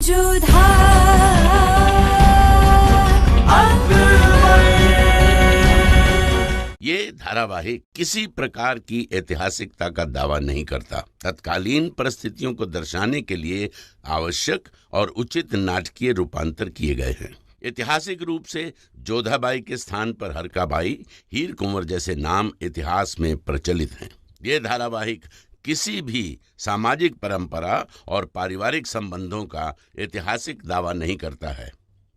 ये धारावाहिक किसी प्रकार की ऐतिहासिकता का दावा नहीं करता। तत्कालीन परिस्थितियों को दर्शाने के लिए आवश्यक और उचित नाटकीय रूपांतर किए गए हैं। ऐतिहासिक रूप से जोधाबाई के स्थान पर हरकाबाई, हीर कुंवर जैसे नाम इतिहास में प्रचलित हैं। ये धारावाहिक किसी भी सामाजिक परंपरा और पारिवारिक संबंधों का ऐतिहासिक दावा नहीं करता है।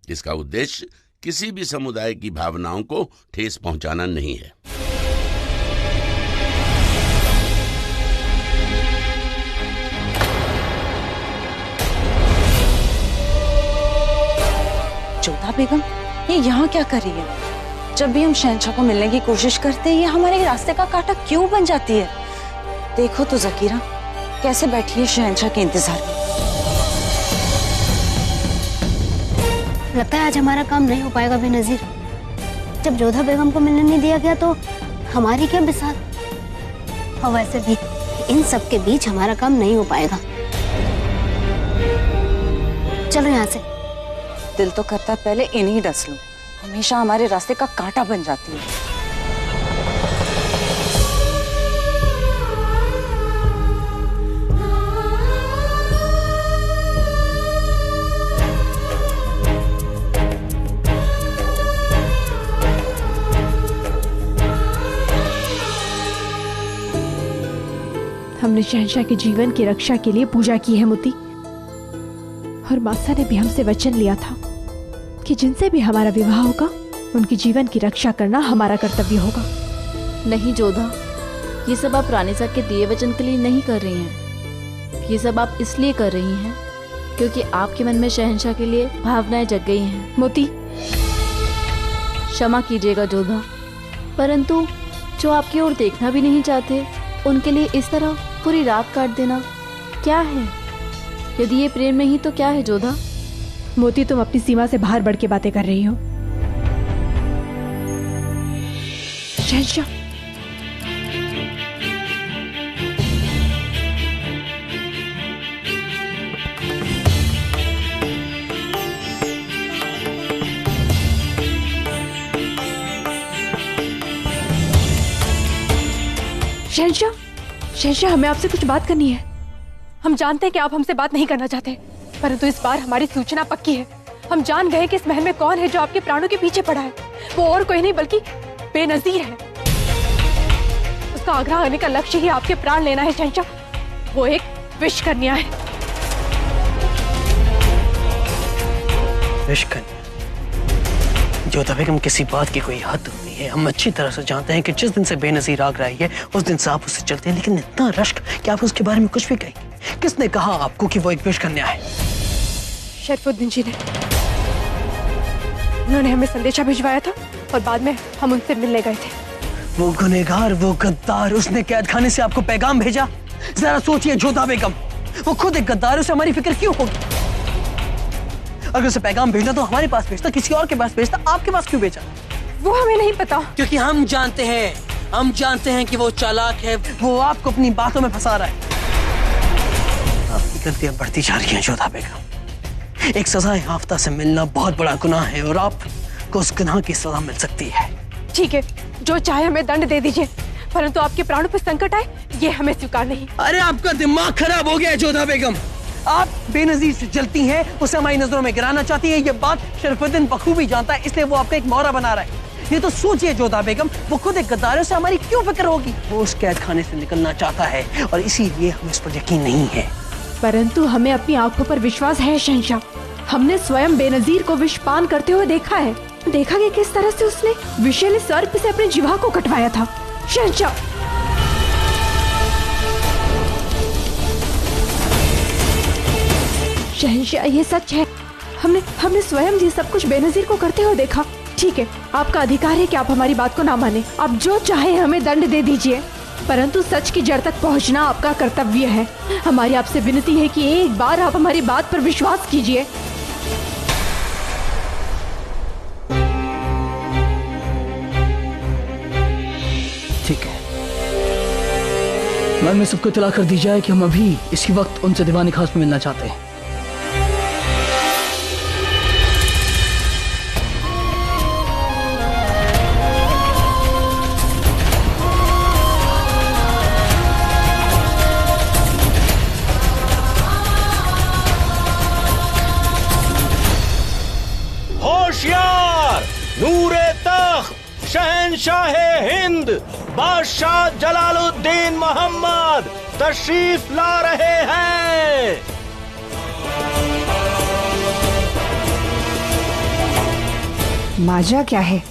इसका उद्देश्य किसी भी समुदाय की भावनाओं को ठेस पहुंचाना नहीं है। जोधा बेगम, ये यहाँ क्या कर रही है? जब भी हम शहंशाह को मिलने की कोशिश करते हैं, ये हमारे रास्ते का कांटा क्यों बन जाती है? देखो तो ज़कीरा, कैसे बैठी है शहंशाह के इंतजार में। लगता है आज हमारा काम नहीं हो पाएगा बेनजीर। जब जोधा बेगम को मिलने नहीं दिया गया तो हमारी क्या बिसात। और वैसे भी इन सब के बीच हमारा काम नहीं हो पाएगा। चलो यहाँ से। दिल तो करता पहले इन्हीं डस लूं। हमेशा हमारे रास्ते का कांटा बन जाती है। हमने शहंशाह के जीवन की रक्षा के लिए पूजा की है मोती, और मासा ने भी हमसे वचन लिया था कि जिनसे भी हमारा विवाह होगा उनकी जीवन की रक्षा करना हमारा कर्तव्य होगा। नहीं जोधा, ये सब आप रानी साहब के दिए वचन के लिए नहीं कर रही हैं। ये सब आप इसलिए कर रही हैं क्योंकि आपके मन में शहंशाह के लिए भावनाएं जग गई हैं। मोती, क्षमा कीजिएगा जोधा, परंतु जो आपकी ओर देखना भी नहीं चाहते उनके लिए इस तरह पूरी रात काट देना क्या है? यदि ये प्रेम नहीं तो क्या है जोधा? मोती, तुम अपनी सीमा से बाहर बढ़ के बातें कर रही हो। शहंशाह, शहंशाह, शहंशाह, हमें आपसे कुछ बात करनी है। हम जानते हैं कि आप हमसे बात नहीं करना चाहते, परंतु इस बार हमारी सूचना पक्की है। हम जान गए कि इस महल में कौन है जो आपके प्राणों के पीछे पड़ा है। वो और कोई नहीं बल्कि बेनजीर है। उसका आगरा आने का लक्ष्य ही आपके प्राण लेना है शहंशाह। वो एक विष कन्या है। विष कन्या? जोधा बेगम, किसी बात की कोई हद नहीं है। हम अच्छी तरह से जानते हैं कि जिस दिन से बेनजीर आगरा आई है उस दिन से आप उससे चलते हैं, लेकिन इतना रश्क कि आप उसके बारे में कुछ भी कहेंगे। किसने कहा आपको कि वो एक विष कन्या है? शरफुद्दीन जी ने। उन्होंने हमें संदेशा भिजवाया था और बाद में हम उनसे मिलने गए थे। वो गुनहगार, वो गद्दार, उसने कैद खाने से आपको पैगाम भेजा। जरा सोचिए जोधा बेगम, वो खुद एक गद्दार, उसे हमारी फिक्र क्यों होगी? अगर उसे पैगाम भेजना तो हमारे पास भेजता, किसी और के पास भेजता। आपके पास क्यों भेजा? वो हमें नहीं पता। क्योंकि हम जानते हैं कि वो चालाक है। वो आपको अपनी बातों में फंसा रहा है। आपकी गलतियां बढ़ती जा रही हैं जोधा बेगम। एक सजा याफ्ता से मिलना बहुत बड़ा गुनाह है और आपको उस गुनाह की सजा मिल सकती है। ठीक है, जो चाहे हमें दंड दे दीजिए, परंतु आपके प्राणों पर संकट आए ये हमें स्वीकार नहीं। अरे आपका दिमाग खराब हो गया है जोधा बेगम। आप बेनजीर से जलती हैं, उसे हमारी नजरों में गिराना चाहती है। ये बात शरफुद्दीन बखूबी जानता है, इसलिए वो आपका एक मोहरा बना रहा है। ये तो सोचिए जोधा बेगम, वो खुद एक गद्दार है, से हमारी क्यों फिक्र होगी? वो उस कैद खाने से निकलना चाहता है और इसीलिए हमें इस पर यकीन नहीं है। परंतु हमें अपनी आंखों पर विश्वास है शहंशाह। हमने स्वयं बेनजीर को विषपान करते हुए देखा है। देखा कि किस तरह से उसने विषैले सर्प से अपने जिह्वा को कटवाया था। शहंशाह, शहंशाह, ये सच है। हमने स्वयं ये सब कुछ बेनजीर को करते हुए देखा। ठीक है, आपका अधिकार है कि आप हमारी बात को ना माने। आप जो चाहे हमें दंड दे दीजिए, परंतु सच की जड़ तक पहुंचना आपका कर्तव्य है। हमारी आपसे विनती है कि एक बार आप हमारी बात पर विश्वास कीजिए। ठीक है, मन में सबको इत्तला कर दी जाए कि हम अभी इसी वक्त उनसे दीवानी खास में मिलना चाहते हैं। होशियार, नूरे तख्त, शहंशाह हिंद, बादशाह जलालुद्दीन मोहम्मद तशरीफ ला रहे हैं। माजरा क्या है?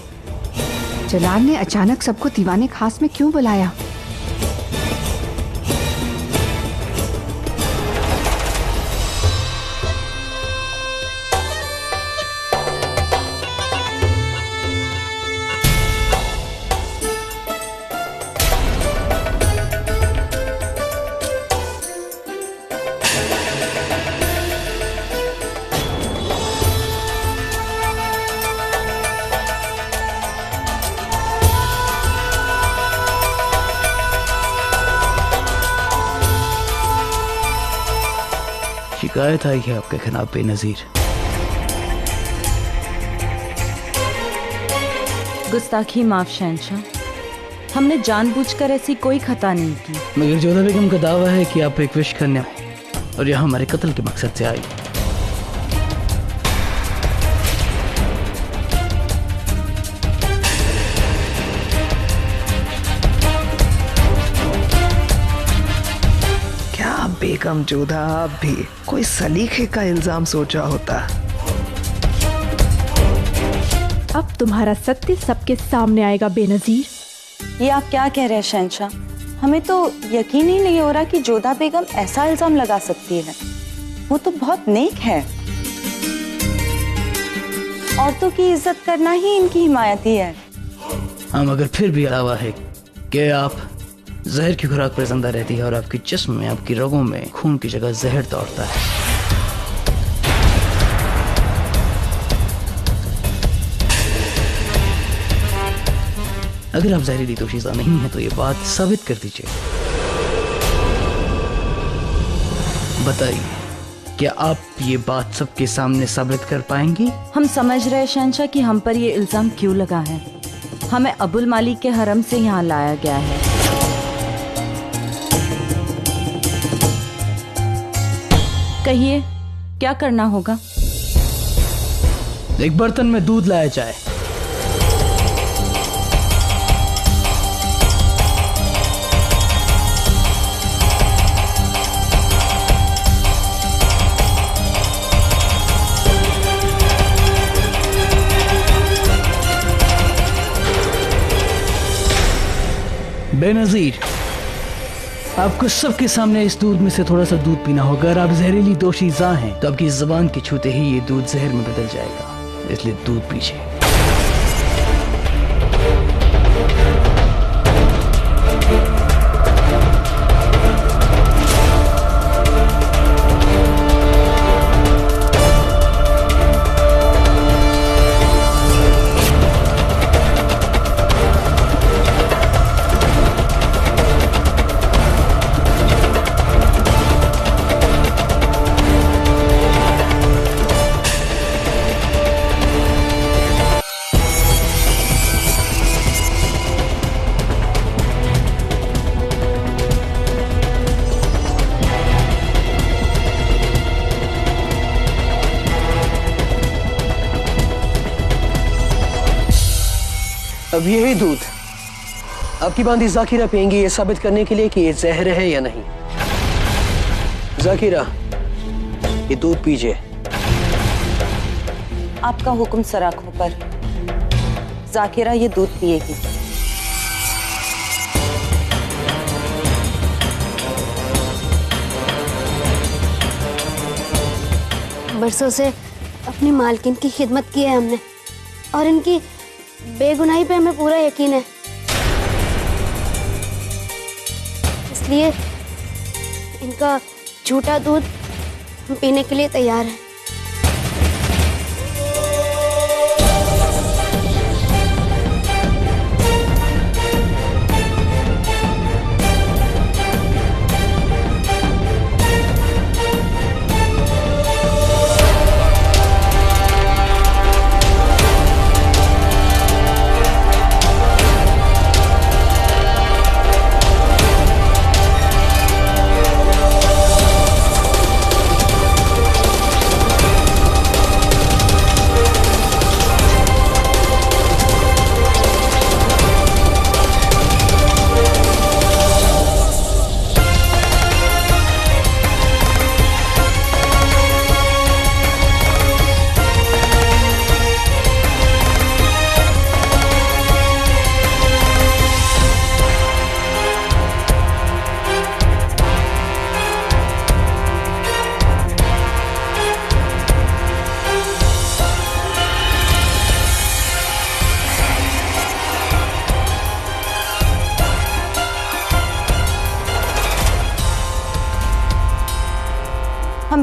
जलाल ने अचानक सबको दीवाने खास में क्यों बुलाया? शिकायत आई है आपके खिलाफ बेनजीर। गुस्ताखी माफ शहंशाह, हमने जानबूझकर ऐसी कोई खता नहीं की। मगर जोधा बेगम का दावा है कि आप एक विश कन्या हैं और यहाँ हमारे कत्ल के मकसद से आई। बेगम जोधा, आप भी कोई सलीके का इल्जाम सोचा होता। अब तुम्हारा सत्य सबके सामने आएगा बेनजीर। ये आप क्या कह रहे हैं शहंशाह? हमें तो यकीन ही नहीं हो रहा कि जोधा बेगम ऐसा इल्जाम लगा सकती है। वो तो बहुत नेक है। औरतों की इज्जत करना ही इनकी हिमायती है। हाँ, मगर फिर भी दावा है कि आप जहर की खुराक पर जिंदा रहती है और आपके जिस्म में, आपकी रगों में खून की जगह जहर दौड़ता है। अगर आप जहरीली दोशीज़ा नहीं है तो ये बात साबित कर दीजिए। बताइए, क्या आप ये बात सबके सामने साबित कर पाएंगी? हम समझ रहे शहंशाह कि हम पर ये इल्जाम क्यों लगा है। हमें अबुल मालिक के हरम से यहाँ लाया गया है। कहिए, क्या करना होगा? एक बर्तन में दूध लाया जाए। बेनजीर, आपको सबके सामने इस दूध में से थोड़ा सा दूध पीना होगा। अगर आप जहरीली दोशीज़ा हैं तो आपकी जुबान के छूते ही ये दूध जहर में बदल जाएगा, इसलिए दूध पीजिए। अब यही दूध आपकी बांदी जाकिरा पिएंगी ये साबित करने के लिए कि ये जहर है या नहीं। जाकिरा, ये दूध पीजिए। आपका हुक्म सर आंखों पर। जाकिरा ये दूध पिएगी। बरसों से अपनी मालकिन की खिदमत की है हमने और इनकी बेगुनाही पे हमें पूरा यकीन है, इसलिए इनका झूठा दूध हम पीने के लिए तैयार हैं।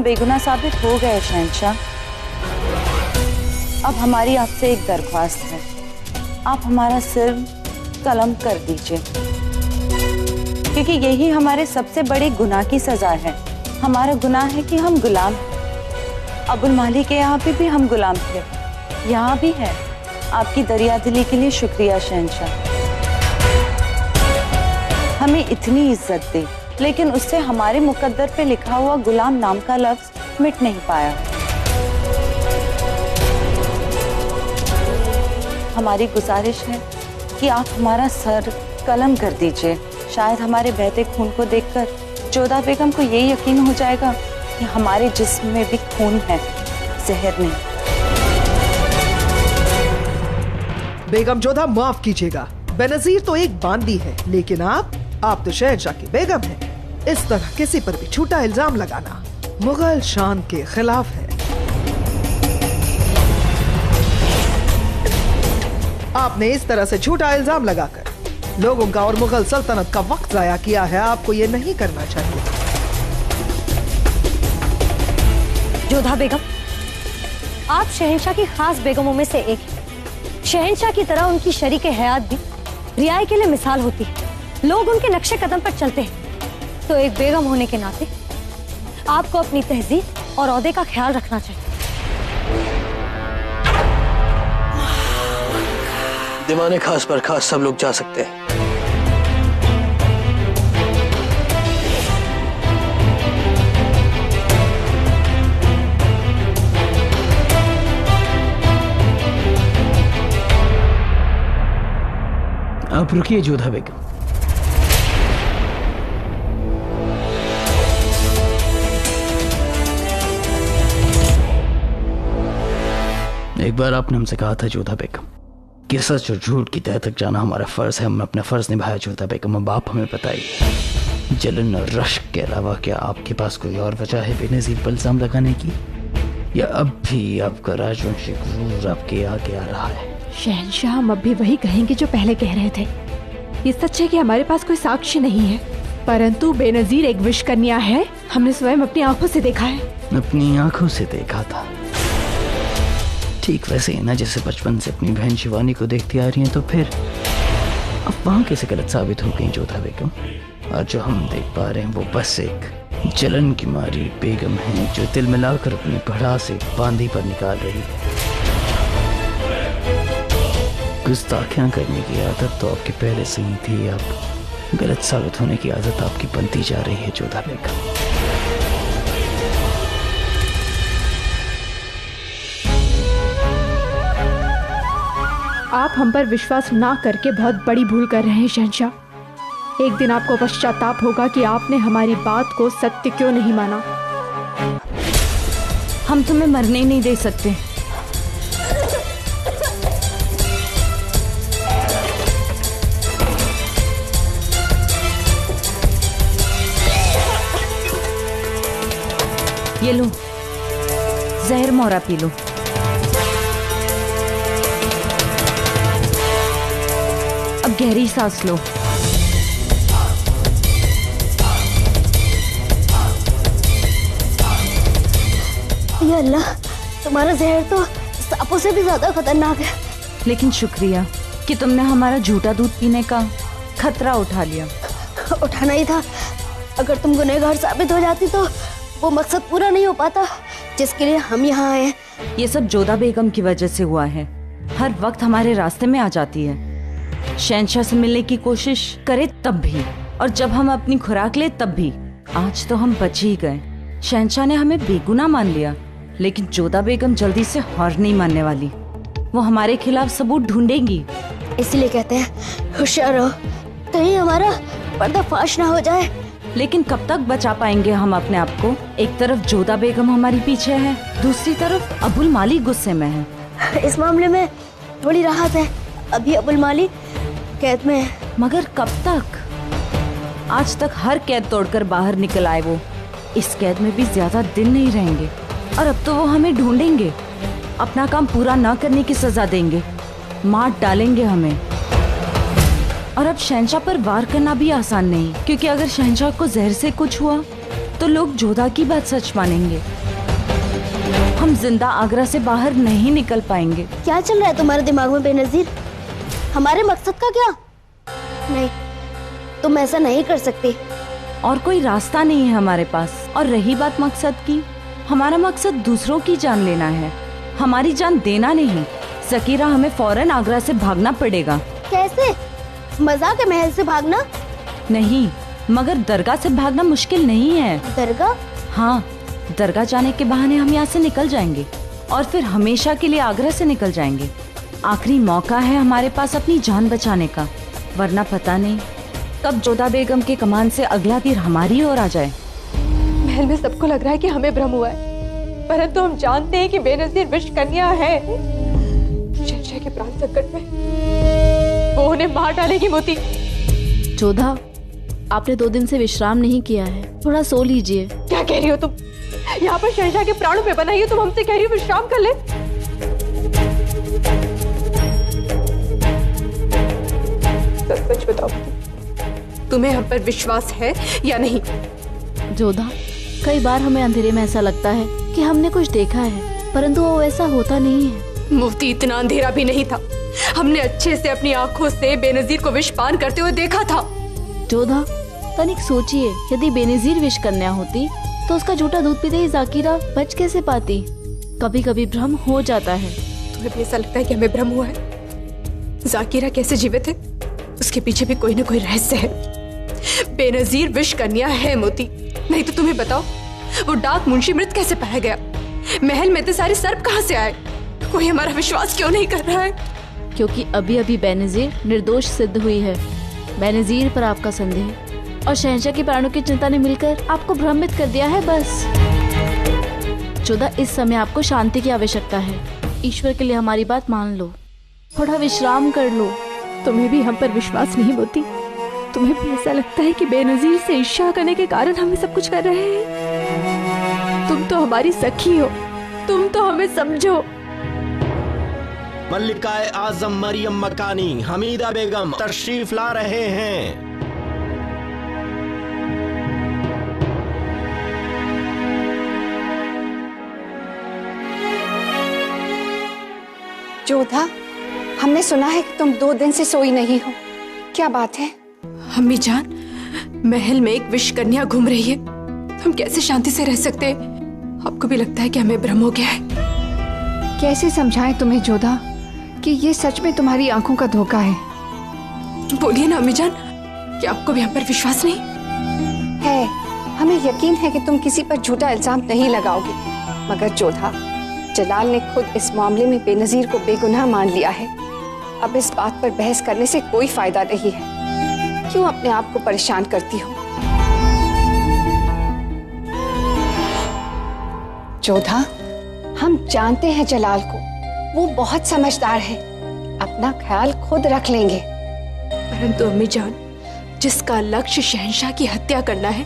हम बेगुनाह साबित हो गए शहंशाह। अब हमारी आपसे एक दरख्वास्त है, आप हमारा सिर कलम कर दीजिए, क्योंकि यही हमारे सबसे बड़े गुनाह की सजा है। हमारा गुनाह है कि हम गुलाम हैं। अबुल माली के यहाँ भी हम गुलाम थे, यहाँ भी है। आपकी दरिया दिली के लिए शुक्रिया शहंशाह। हमें इतनी इज्जत दी, लेकिन उससे हमारे मुकद्दर पे लिखा हुआ गुलाम नाम का लफ्ज मिट नहीं पाया। हमारी गुजारिश है कि आप हमारा सर कलम कर दीजिए। शायद हमारे बहते खून को देखकर जोधा बेगम को ये यकीन हो जाएगा कि हमारे जिस्म में भी खून है, जहर नहीं। बेगम जोधा, माफ कीजिएगा, बेनजीर तो एक बांदी है, लेकिन आप तो शहंशाह की बेगम हैं। इस तरह किसी पर भी झूठा इल्जाम लगाना मुगल शान के खिलाफ है। आपने इस तरह से झूठा इल्जाम लगाकर लोगों का और मुगल सल्तनत का वक्त जाया किया है। आपको ये नहीं करना चाहिए। जोधा बेगम, आप शहंशाह की खास बेगमों में से एक हैं। शहंशाह की तरह उनकी शरीके हयात भी रियाई के लिए मिसाल होती है। लोग उनके नक्शे कदम पर चलते हैं, तो एक बेगम होने के नाते आपको अपनी तहजीब और ओहदे का ख्याल रखना चाहिए। दीवाने खास पर खास सब लोग जा सकते हैं। आप रुकिए जोधा बेगम। एक बार आपने हमसे कहा था जोधा बेगम कि सच और झूठ की तह तक जाना हमारा फर्ज है। हमने अपना फर्ज निभाया जोधा बेगम। अब आप हमें बताइए, जलन और रश्क के अलावा क्या आपके पास कोई और वजह है बेनजीर पर इल्जाम लगाने की, या अब भी आपका राजवंशी गुरूर आपके आगे आ रहा है? शहंशाह, हम अब भी वही कहेंगे जो पहले कह रहे थे। ये सच है कि हमारे पास कोई साक्ष्य नहीं है, परंतु बेनजीर एक विश कन्या है। हमने स्वयं अपनी आंखों से देखा है। अपनी आंखों से देखा था? ठीक वैसे ही ना जैसे बचपन से अपनी बहन शिवानी को देखती आ रही हैं, तो फिर अब वहाँ कैसे गलत साबित हो गई जोधा बेगम? और जो हम देख पा रहे हैं वो बस एक जलन की मारी बेगम है जो दिल मिलाकर अपनी भड़ा से बांदी पर निकाल रही है। गुस्ताखियां करने की आदत तो आपकी पहले से ही थी, अब गलत साबित होने की आदत आपकी बनती जा रही है जोधा बेगम। आप हम पर विश्वास ना करके बहुत बड़ी भूल कर रहे हैं शहंशाह। एक दिन आपको पश्चाताप होगा कि आपने हमारी बात को सत्य क्यों नहीं माना। हम तुम्हें मरने ही नहीं दे सकते। ये लो, जहर मोरा पी लो। अब गहरी सांस लो। या अल्लाह, तुम्हारा जहर तो सांपों से भी ज्यादा खतरनाक है। लेकिन शुक्रिया कि तुमने हमारा झूठा दूध पीने का खतरा उठा लिया। उठाना ही था। अगर तुम गुनहगार साबित हो जाती तो वो मकसद पूरा नहीं हो पाता जिसके लिए हम यहाँ आए हैं। ये सब जोधा बेगम की वजह से हुआ है। हर वक्त हमारे रास्ते में आ जाती है। शहंशाह से मिलने की कोशिश करे तब भी, और जब हम अपनी खुराक ले तब भी। आज तो हम बच ही गए। शहंशाह ने हमें बेगुनाह मान लिया, लेकिन जोधा बेगम जल्दी से हार नहीं मानने वाली। वो हमारे खिलाफ सबूत ढूंढेंगी। इसलिए कहते हैं होशियार रहो, कहीं हमारा पर्दाफाश ना हो जाए। लेकिन कब तक बचा पाएंगे हम अपने आप को? एक तरफ जोधा बेगम हमारी पीछे है, दूसरी तरफ अबुल माली गुस्से में है। इस मामले में थोड़ी राहत है, अभी अबुल माली कैद में है। मगर कब तक? आज तक हर कैद तोड़कर बाहर निकल आए वो। इस कैद में भी ज्यादा दिन नहीं रहेंगे, और अब तो वो हमें ढूंढेंगे, अपना काम पूरा न करने की सजा देंगे, मार डालेंगे हमें। और अब शहंशाह पर वार करना भी आसान नहीं, क्योंकि अगर शहंशाह को जहर से कुछ हुआ तो लोग जोधा की बात सच मानेंगे। हम जिंदा आगरा से बाहर नहीं निकल पाएंगे। क्या चल रहा है तुम्हारे दिमाग में बेनजीर? हमारे मकसद का क्या? नहीं, तुम ऐसा नहीं कर सकते। और कोई रास्ता नहीं है हमारे पास। और रही बात मकसद की, हमारा मकसद दूसरों की जान लेना है, हमारी जान देना नहीं। ज़कीरा, हमें फौरन आगरा से भागना पड़ेगा। कैसे? मज़ाक है महल से भागना? नहीं, मगर दरगाह से भागना मुश्किल नहीं है। दरगाह? हाँ, दरगाह जाने के बहाने हम यहाँ से निकल जाएंगे और फिर हमेशा के लिए आगरा से निकल जाएंगे। आखिरी मौका है हमारे पास अपनी जान बचाने का, वरना पता नहीं कब जोधा बेगम के कमान से अगला तीर हमारी ओर आ जाए। महल में सबको लग रहा है कि हमें भ्रम हुआ है, परंतु हम जानते हैं कि बेनजीर विष कन्या है। शहंशाह के प्राण संकट में, वो उन्हें मार डालेगी। मोती, जोधा, आपने 2 दिन से विश्राम नहीं किया है, थोड़ा सो लीजिए। क्या कह रही हो तुम? यहाँ पर शहंशाह के प्राणों पे बनाई हो, तुम हमसे कह रही हो विश्राम कर ले? सच बताओ, तुम्हें हम पर विश्वास है या नहीं? जोधा, कई बार हमें अंधेरे में ऐसा लगता है कि हमने कुछ देखा है, परंतु वो ऐसा होता नहीं है। मुफ्ती, इतना अंधेरा भी नहीं था। हमने अच्छे से अपनी आंखों से बेनजीर को विष पान करते हुए देखा था। जोधा, तनिक सोचिए, यदि बेनजीर विष कन्या होती तो उसका झूठा दूध पीते ही ज़ाकिरा बच कैसे पाती? कभी कभी भ्रम हो जाता है। तुम्हें भी ऐसा लगता है कि हमें भ्रम हुआ है? ज़ाकिरा कैसे जीवित है, उसके पीछे भी कोई न कोई रहस्य है। बेनजीर विष कन्या है मोती, नहीं तो तुम्हें बताओ, वो डाक मुंशी मृत कैसे पाया गया? महल में इतने सारे सर्प कहाँ से आए? कोई हमारा विश्वास क्यों नहीं कर रहा है? क्योंकि अभी अभी बेनजीर निर्दोष सिद्ध हुई है। बेनजीर पर आपका संदेह और शहंशाह के प्राणों की चिंता ने मिलकर आपको भ्रमित कर दिया है। बस जोधा, इस समय आपको शांति की आवश्यकता है। ईश्वर के लिए हमारी बात मान लो, थोड़ा विश्राम कर लो। तुम्हें भी हम पर विश्वास नहीं होती? तुम्हें भी ऐसा लगता है कि बेनजीर से ईर्ष्या करने के कारण हम सब कुछ कर रहे हैं? तुम तो हमारी सखी हो, तुम तो हमें समझो। मल्लिकाए आजम मरियम मकानी हमीदा बेगम तशरीफ ला रहे हैं। जोधा, हमने सुना है कि तुम 2 दिन से सोई नहीं हो, क्या बात है? अम्मी जान, महल में एक विष कन्या घूम रही है, हम कैसे शांति से रह सकते हैं? आपको भी लगता है कि हमें भ्रम हो गया है? कैसे समझाएं तुम्हें जोधा कि ये सच में तुम्हारी आंखों का धोखा है? बोलिए ना अम्मी जान, क्या आपको भी हम पर विश्वास नहीं है? हमें यकीन है कि तुम किसी पर झूठा इल्जाम नहीं लगाओगे, मगर जोधा, जलाल ने खुद इस मामले में बेनजीर को बेगुनाह मान लिया है। अब इस बात पर बहस करने से कोई फायदा नहीं है। क्यों अपने आप को परेशान करती हो? जोधा, हम जानते हैं जलाल को, वो बहुत समझदार है, अपना ख्याल खुद रख लेंगे। परंतु अम्मी जान, जिसका लक्ष्य शहंशाह की हत्या करना है,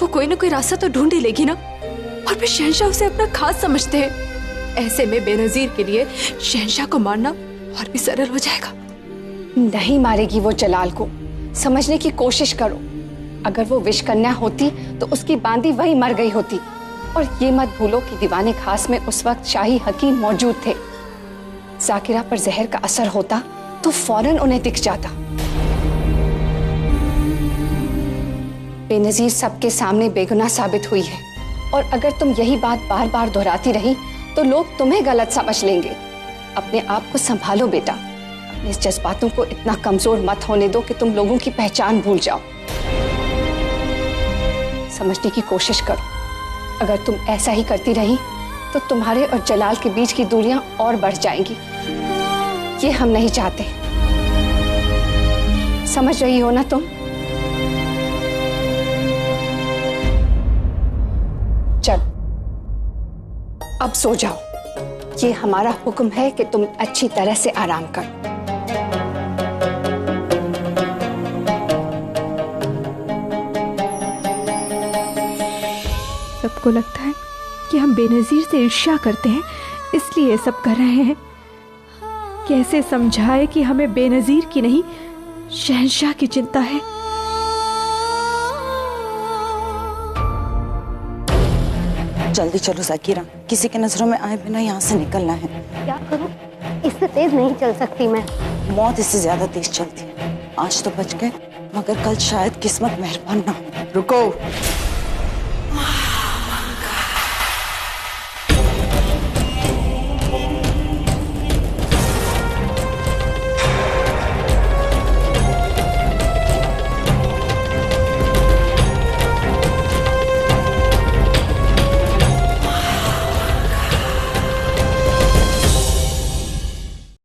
वो कोई ना कोई रास्ता तो ढूंढ ही लेगी ना। और फिर शहंशाह उसे अपना खास समझते हैं। ऐसे में बेनजीर के लिए शहंशाह को मारना और भी सरल हो जाएगा। नहीं मारेगी वो जलाल को, समझने की कोशिश करो। अगर वो विष कन्या होती तो उसकी बांदी वही मर गई होती। और ये मत भूलो कि दीवाने खास में उस वक्त शाही हकीम मौजूद थे। ज़ाकिरा पर जहर का असर होता तो फौरन उन्हें दिख जाता। बेनजीर सबके सामने बेगुनाह साबित हुई है, और अगर तुम यही बात बार बार दोहराती रही तो लोग तुम्हें गलत समझ लेंगे। अपने आप को संभालो बेटा, अपने इस जज्बातों को इतना कमजोर मत होने दो कि तुम लोगों की पहचान भूल जाओ। समझने की कोशिश करो। अगर तुम ऐसा ही करती रही तो तुम्हारे और जलाल के बीच की दूरियां और बढ़ जाएंगी। ये हम नहीं चाहते। समझ रही हो ना तुम? चल, अब सो जाओ। ये हमारा हुक्म है कि तुम अच्छी तरह से आराम करो। सबको लगता है कि हम बेनजीर से ईर्ष्या करते हैं, इसलिए ये सब कर रहे हैं। कैसे समझाए कि हमें बेनजीर की नहीं, शहंशाह की चिंता है। जल्दी चलो जाकिरा, किसी के नजरों में आए बिना यहाँ से निकलना है। क्या करूं? इससे तेज नहीं चल सकती मैं। मौत इससे ज्यादा तेज चलती है। आज तो बच गए, मगर कल शायद किस्मत मेहरबान ना हो। रुको।